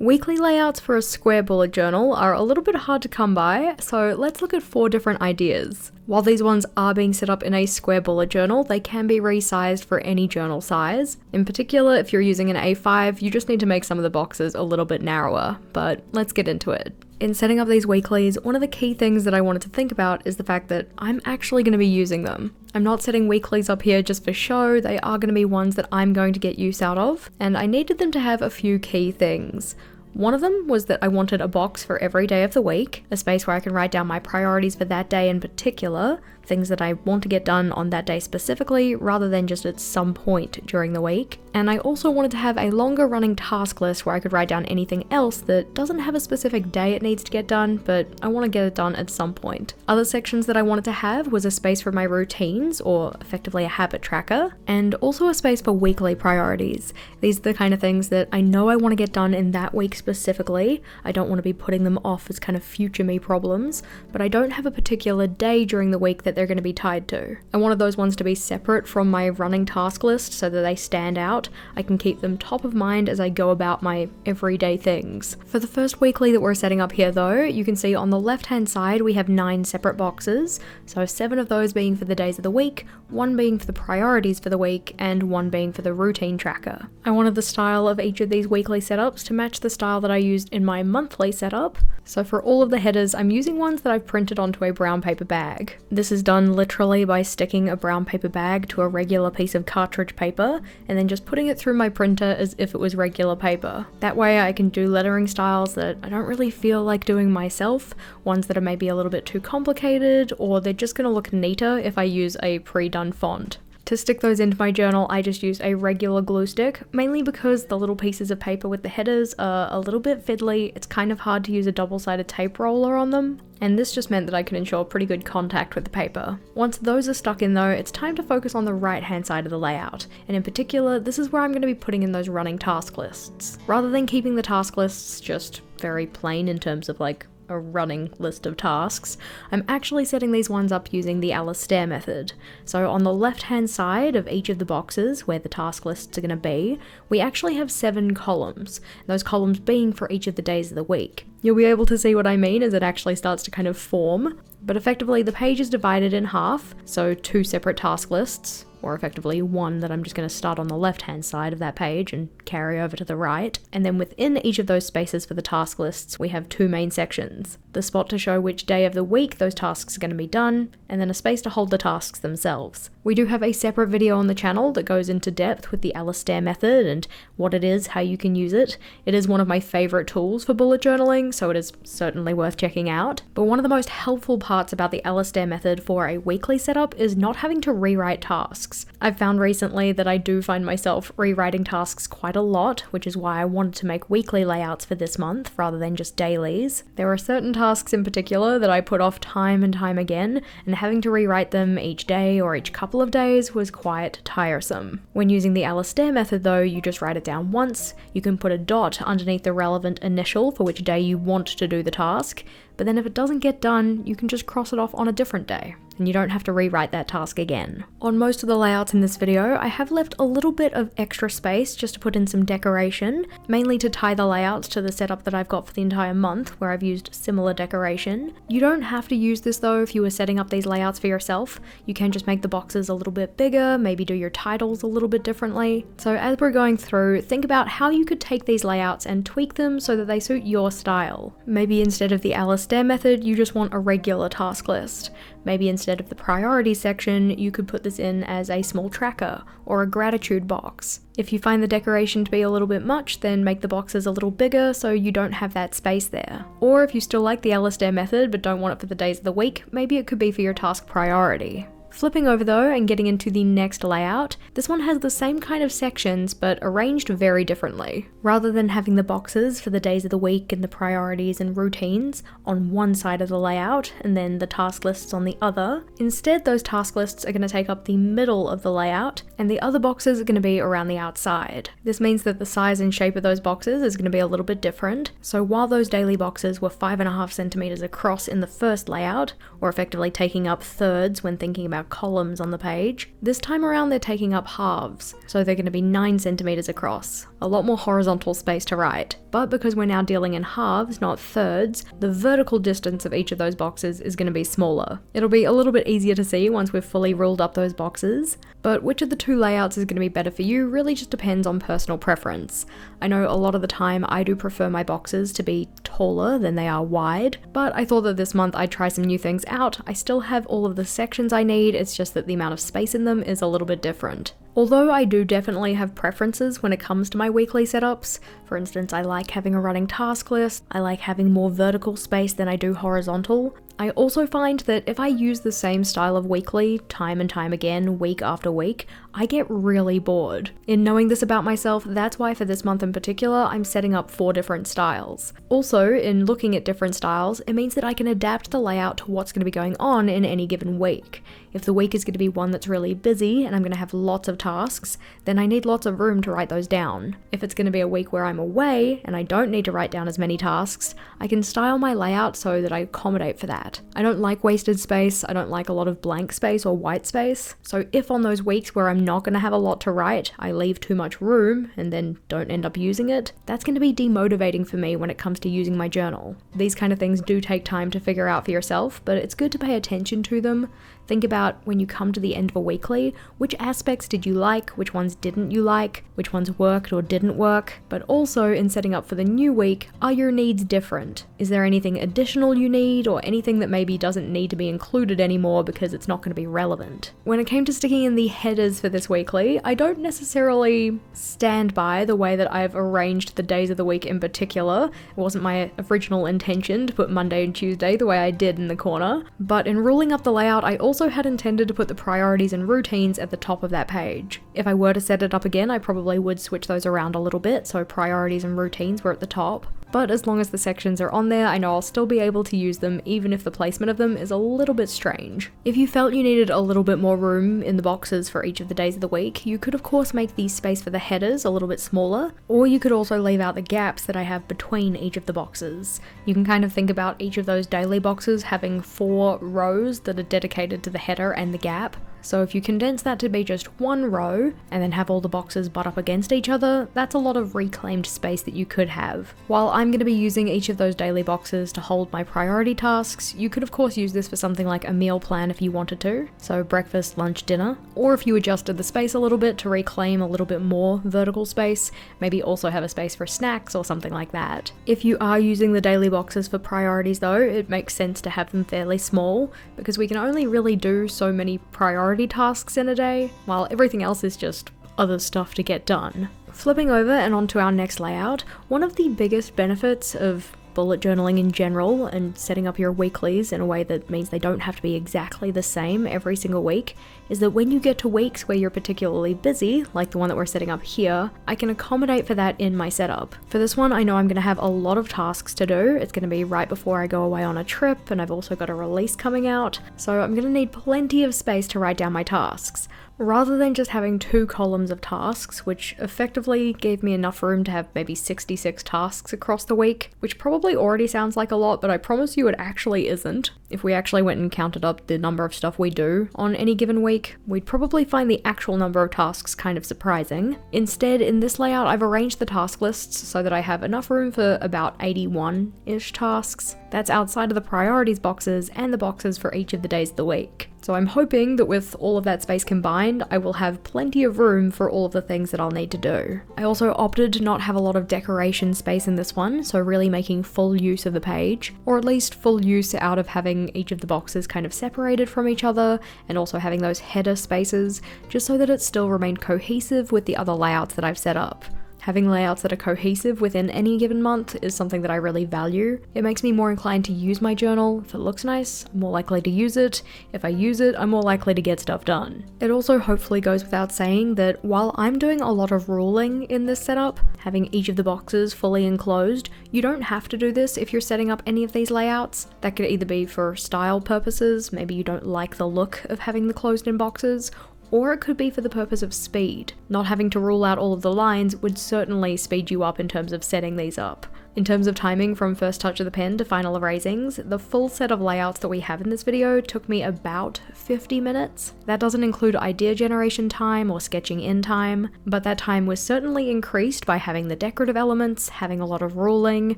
Weekly layouts for a square bullet journal are a little bit hard to come by, so let's look at 4 different ideas. While these ones are being set up in a square bullet journal, they can be resized for any journal size. In particular, if you're using an A5, you just need to make some of the boxes a little bit narrower, but let's get into it. In setting up these weeklies, one of the key things that I wanted to think about is the fact that I'm actually going to be using them. I'm not setting weeklies up here just for show, they are going to be ones that I'm going to get use out of, and I needed them to have a few key things. One of them was that I wanted a box for every day of the week, a space where I can write down my priorities for that day in particular, things that I want to get done on that day specifically, rather than just at some point during the week. And I also wanted to have a longer running task list where I could write down anything else that doesn't have a specific day it needs to get done, but I want to get it done at some point. Other sections that I wanted to have was a space for my routines, or effectively a habit tracker, and also a space for weekly priorities. These are the kind of things that I know I want to get done in that week specifically. I don't want to be putting them off as kind of future me problems, but I don't have a particular day during the week that they're going to be tied to. I wanted those ones to be separate from my running task list so that they stand out. I can keep them top of mind as I go about my everyday things. For the first weekly that we're setting up here though, you can see on the left hand side we have 9 separate boxes, so 7 of those being for the days of the week, 1 being for the priorities for the week, and 1 being for the routine tracker. I wanted the style of each of these weekly setups to match the style that I used in my monthly setup, so for all of the headers I'm using ones that I've printed onto a brown paper bag. This is done literally by sticking a brown paper bag to a regular piece of cartridge paper and then just putting it through my printer as if it was regular paper. That way I can do lettering styles that I don't really feel like doing myself, ones that are maybe a little bit too complicated, or they're just going to look neater if I use a pre-done font. To stick those into my journal, I just used a regular glue stick, mainly because the little pieces of paper with the headers are a little bit fiddly. It's kind of hard to use a double-sided tape roller on them, and this just meant that I could ensure pretty good contact with the paper. Once those are stuck in though, it's time to focus on the right-hand side of the layout, and in particular, this is where I'm going to be putting in those running task lists. Rather than keeping the task lists just very plain in terms of like a running list of tasks, I'm actually setting these ones up using the Alastair method. So on the left hand side of each of the boxes where the task lists are going to be, we actually have 7 columns, those columns being for each of the days of the week. You'll be able to see what I mean as it actually starts to kind of form, but effectively the page is divided in half, so 2 separate task lists, or effectively 1 that I'm just going to start on the left hand side of that page and carry over to the right. And then within each of those spaces for the task lists, we have 2 main sections. The spot to show which day of the week those tasks are going to be done, and then a space to hold the tasks themselves. We do have a separate video on the channel that goes into depth with the Alastair method and what it is, how you can use it. It is one of my favorite tools for bullet journaling, so it is certainly worth checking out. But one of the most helpful parts about the Alastair method for a weekly setup is not having to rewrite tasks. I've found recently that I do find myself rewriting tasks quite a lot, which is why I wanted to make weekly layouts for this month rather than just dailies. There are certain tasks in particular that I put off time and time again, and having to rewrite them each day or each couple of days was quite tiresome. When using the Alastair method though, you just write it down once, you can put a dot underneath the relevant initial for which day you want to do the task, but then if it doesn't get done, you can just cross it off on a different day, and you don't have to rewrite that task again. On most of the layouts in this video, I have left a little bit of extra space just to put in some decoration, mainly to tie the layouts to the setup that I've got for the entire month, where I've used similar decoration. You don't have to use this though if you were setting up these layouts for yourself. You can just make the boxes a little bit bigger, maybe do your titles a little bit differently. So as we're going through, think about how you could take these layouts and tweak them so that they suit your style. Maybe instead of the Alastair method, you just want a regular task list. Maybe instead of the priority section, you could put this in as a small tracker or a gratitude box. If you find the decoration to be a little bit much, then make the boxes a little bigger so you don't have that space there. Or if you still like the Alastair method but don't want it for the days of the week, maybe it could be for your task priority. Flipping over though and getting into the next layout, this one has the same kind of sections but arranged very differently. Rather than having the boxes for the days of the week and the priorities and routines on one side of the layout and then the task lists on the other, instead those task lists are going to take up the middle of the layout and the other boxes are going to be around the outside. This means that the size and shape of those boxes is going to be a little bit different, so while those daily boxes were 5.5 centimeters across in the first layout, or effectively taking up thirds when thinking about our columns on the page. This time around they're taking up halves, so they're going to be 9 centimeters across. A lot more horizontal space to write. But because we're now dealing in halves, not thirds, the vertical distance of each of those boxes is going to be smaller. It'll be a little bit easier to see once we've fully ruled up those boxes, but which of the two layouts is going to be better for you really just depends on personal preference. I know a lot of the time I do prefer my boxes to be taller than they are wide, but I thought that this month I'd try some new things out. I still have all of the sections I need, it's just that the amount of space in them is a little bit different. Although I do definitely have preferences when it comes to my weekly setups. For instance, I like having a running task list, I like having more vertical space than I do horizontal. I also find that if I use the same style of weekly time and time again, week after week, I get really bored. In knowing this about myself, that's why for this month in particular, I'm setting up 4 different styles. Also, in looking at different styles, it means that I can adapt the layout to what's going to be going on in any given week. If the week is going to be one that's really busy and I'm going to have lots of tasks, then I need lots of room to write those down. If it's going to be a week where I'm away and I don't need to write down as many tasks, I can style my layout so that I accommodate for that. I don't like wasted space, I don't like a lot of blank space or white space, so if on those weeks where I'm not going to have a lot to write, I leave too much room and then don't end up using it, that's going to be demotivating for me when it comes to using my journal. These kind of things do take time to figure out for yourself, but it's good to pay attention to them. Think about when you come to the end of a weekly, which aspects did you like, which ones didn't you like, which ones worked or didn't work, but also in setting up for the new week, are your needs different? Is there anything additional you need or anything that maybe doesn't need to be included anymore because it's not going to be relevant? When it came to sticking in the headers for this weekly, I don't necessarily stand by the way that I've arranged the days of the week in particular. It wasn't my original intention to put Monday and Tuesday the way I did in the corner, but in ruling up the layout, I also had intended to put the priorities and routines at the top of that page. If I were to set it up again, I probably would switch those around a little bit, so priorities and routines were at the top. But as long as the sections are on there, I know I'll still be able to use them even if the placement of them is a little bit strange. If you felt you needed a little bit more room in the boxes for each of the days of the week, you could of course make the space for the headers a little bit smaller, or you could also leave out the gaps that I have between each of the boxes. You can kind of think about each of those daily boxes having 4 rows that are dedicated to the header and the gap. So if you condense that to be just one row and then have all the boxes butt up against each other, that's a lot of reclaimed space that you could have. While I'm going to be using each of those daily boxes to hold my priority tasks, you could of course use this for something like a meal plan if you wanted to, so breakfast, lunch, dinner, or if you adjusted the space a little bit to reclaim a little bit more vertical space, maybe also have a space for snacks or something like that. If you are using the daily boxes for priorities though, it makes sense to have them fairly small, because we can only really do so many priority tasks in a day, while everything else is just other stuff to get done. Flipping over and onto our next layout, one of the biggest benefits of bullet journaling in general and setting up your weeklies in a way that means they don't have to be exactly the same every single week is that when you get to weeks where you're particularly busy, like the one that we're setting up here, I can accommodate for that in my setup. For this one, I know I'm going to have a lot of tasks to do. It's going to be right before I go away on a trip, and I've also got a release coming out, so I'm going to need plenty of space to write down my tasks. Rather than just having 2 columns of tasks, which effectively gave me enough room to have maybe 66 tasks across the week, which probably already sounds like a lot, but I promise you it actually isn't. If we actually went and counted up the number of stuff we do on any given week, we'd probably find the actual number of tasks kind of surprising. Instead, in this layout, I've arranged the task lists so that I have enough room for about 81-ish tasks. That's outside of the priorities boxes and the boxes for each of the days of the week. So I'm hoping that with all of that space combined, I will have plenty of room for all of the things that I'll need to do. I also opted to not have a lot of decoration space in this one, so really making full use of the page, or at least full use out of having each of the boxes kind of separated from each other, and also having those header spaces, just so that it still remained cohesive with the other layouts that I've set up. Having layouts that are cohesive within any given month is something that I really value. It makes me more inclined to use my journal. If it looks nice, I'm more likely to use it. If I use it, I'm more likely to get stuff done. It also hopefully goes without saying that while I'm doing a lot of ruling in this setup, having each of the boxes fully enclosed, you don't have to do this if you're setting up any of these layouts. That could either be for style purposes, maybe you don't like the look of having the closed-in boxes, or it could be for the purpose of speed. Not having to rule out all of the lines would certainly speed you up in terms of setting these up. In terms of timing from first touch of the pen to final erasings, the full set of layouts that we have in this video took me about 50 minutes. That doesn't include idea generation time or sketching in time, but that time was certainly increased by having the decorative elements, having a lot of ruling,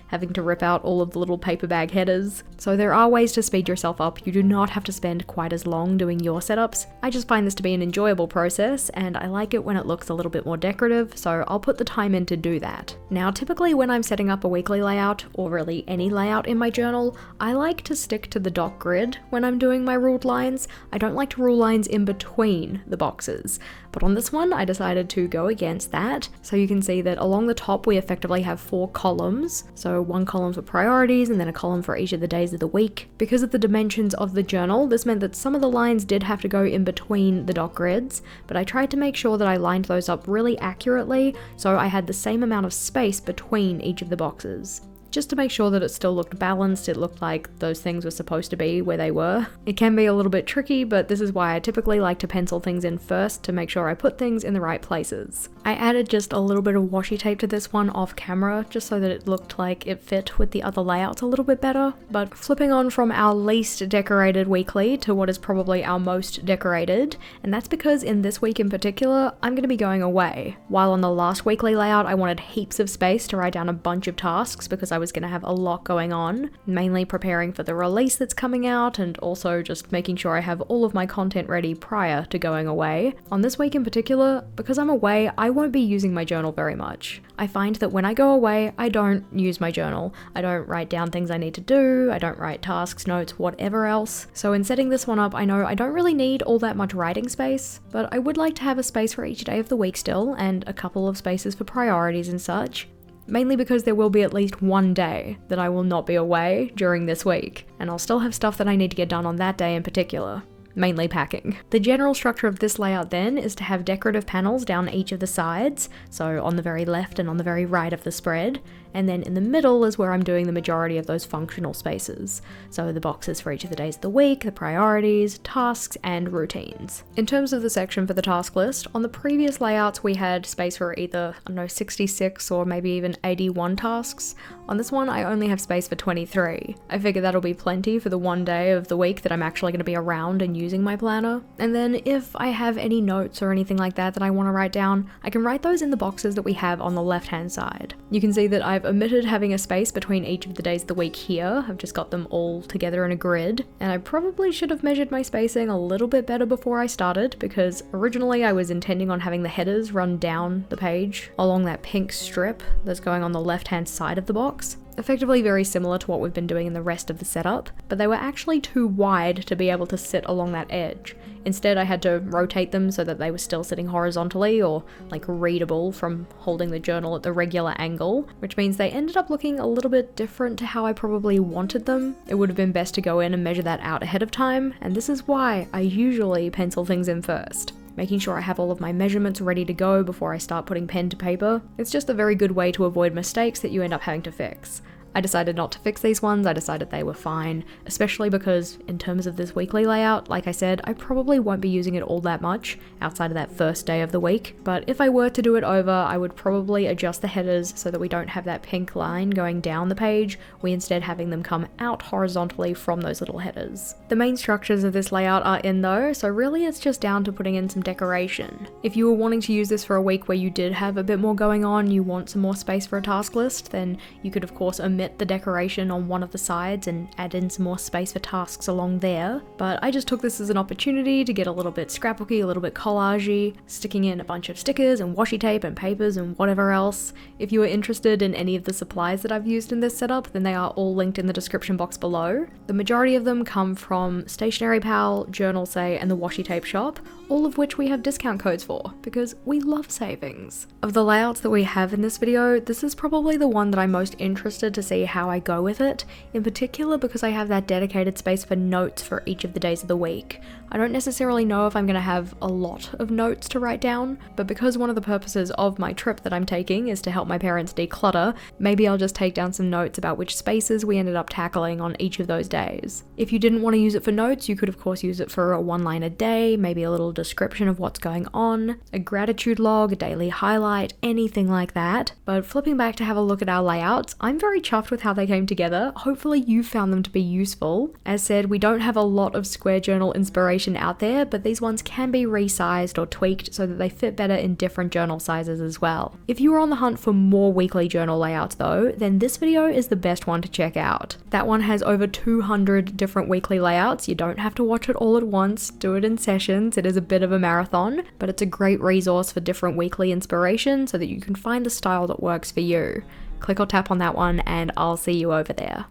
having to rip out all of the little paper bag headers. So there are ways to speed yourself up. You do not have to spend quite as long doing your setups. I just find this to be an enjoyable process, and I like it when it looks a little bit more decorative, so I'll put the time in to do that. Now, typically when I'm setting up a weekly layout, or really any layout in my journal, I like to stick to the doc grid when I'm doing my ruled lines. I don't like to rule lines in between the boxes, but on this one I decided to go against that. So you can see that along the top we effectively have 4 columns, so one column for priorities and then a column for each of the days of the week. Because of the dimensions of the journal, this meant that some of the lines did have to go in between the doc grids, but I tried to make sure that I lined those up really accurately so I had the same amount of space between each of the boxes. Just to make sure that it still looked balanced, it looked like those things were supposed to be where they were. It can be a little bit tricky, but this is why I typically like to pencil things in first to make sure I put things in the right places. I added just a little bit of washi tape to this one off camera, just so that it looked like it fit with the other layouts a little bit better. But flipping on from our least decorated weekly to what is probably our most decorated, and that's because in this week in particular, I'm going to be going away. While on the last weekly layout, I wanted heaps of space to write down a bunch of tasks because I was going to have a lot going on, mainly preparing for the release that's coming out and also just making sure I have all of my content ready prior to going away. On this week in particular, because I'm away, I won't be using my journal very much. I find that when I go away, I don't use my journal. I don't write down things I need to do, I don't write tasks, notes, whatever else. So in setting this one up, I know I don't really need all that much writing space, but I would like to have a space for each day of the week still, and a couple of spaces for priorities and such. Mainly because there will be at least one day that I will not be away during this week, and I'll still have stuff that I need to get done on that day in particular. Mainly packing. The general structure of this layout then is to have decorative panels down each of the sides, so on the very left and on the very right of the spread, and then in the middle is where I'm doing the majority of those functional spaces, so the boxes for each of the days of the week, the priorities, tasks, and routines. In terms of the section for the task list, on the previous layouts we had space for either, 66 or maybe even 81 tasks. On this one I only have space for 23. I figure that'll be plenty for the one day of the week that I'm actually going to be around and using my planner. And then if I have any notes or anything like that I want to write down, I can write those in the boxes that we have on the left hand side. You can see that I've omitted having a space between each of the days of the week here. I've just got them all together in a grid, and I probably should have measured my spacing a little bit better before I started, because originally I was intending on having the headers run down the page along that pink strip that's going on the left hand side of the box. Effectively very similar to what we've been doing in the rest of the setup, but they were actually too wide to be able to sit along that edge. Instead I had to rotate them so that they were still sitting horizontally or like readable from holding the journal at the regular angle, which means they ended up looking a little bit different to how I probably wanted them. It would have been best to go in and measure that out ahead of time, and this is why I usually pencil things in first. Making sure I have all of my measurements ready to go before I start putting pen to paper. It's just a very good way to avoid mistakes that you end up having to fix. I decided not to fix these ones, I decided they were fine, especially because in terms of this weekly layout, like I said, I probably won't be using it all that much outside of that first day of the week, but if I were to do it over, I would probably adjust the headers so that we don't have that pink line going down the page, we instead having them come out horizontally from those little headers. The main structures of this layout are in though, so really it's just down to putting in some decoration. If you were wanting to use this for a week where you did have a bit more going on, you want some more space for a task list, then you could of course omit the decoration on one of the sides and add in some more space for tasks along there, but I just took this as an opportunity to get a little bit scrapbooky, a little bit collagey, sticking in a bunch of stickers and washi tape and papers and whatever else. If you are interested in any of the supplies that I've used in this setup, then they are all linked in the description box below. The majority of them come from Stationery Pal, Journal Say, and the Washi Tape shop, all of which we have discount codes for, because we love savings. Of the layouts that we have in this video, this is probably the one that I'm most interested to see how I go with it, in particular because I have that dedicated space for notes for each of the days of the week. I don't necessarily know if I'm going to have a lot of notes to write down, but because one of the purposes of my trip that I'm taking is to help my parents declutter, maybe I'll just take down some notes about which spaces we ended up tackling on each of those days. If you didn't want to use it for notes, you could of course use it for a one-line a day, maybe a little description of what's going on, a gratitude log, a daily highlight, anything like that. But flipping back to have a look at our layouts, I'm very chuffed with how they came together. Hopefully you found them to be useful. As said, we don't have a lot of square journal inspiration out there, but these ones can be resized or tweaked so that they fit better in different journal sizes as well. If you are on the hunt for more weekly journal layouts though, then this video is the best one to check out. That one has over 200 different weekly layouts. You don't have to watch it all at once, do it in sessions. It is a bit of a marathon, but it's a great resource for different weekly inspiration so that you can find the style that works for you. Click or tap on that one and I'll see you over there.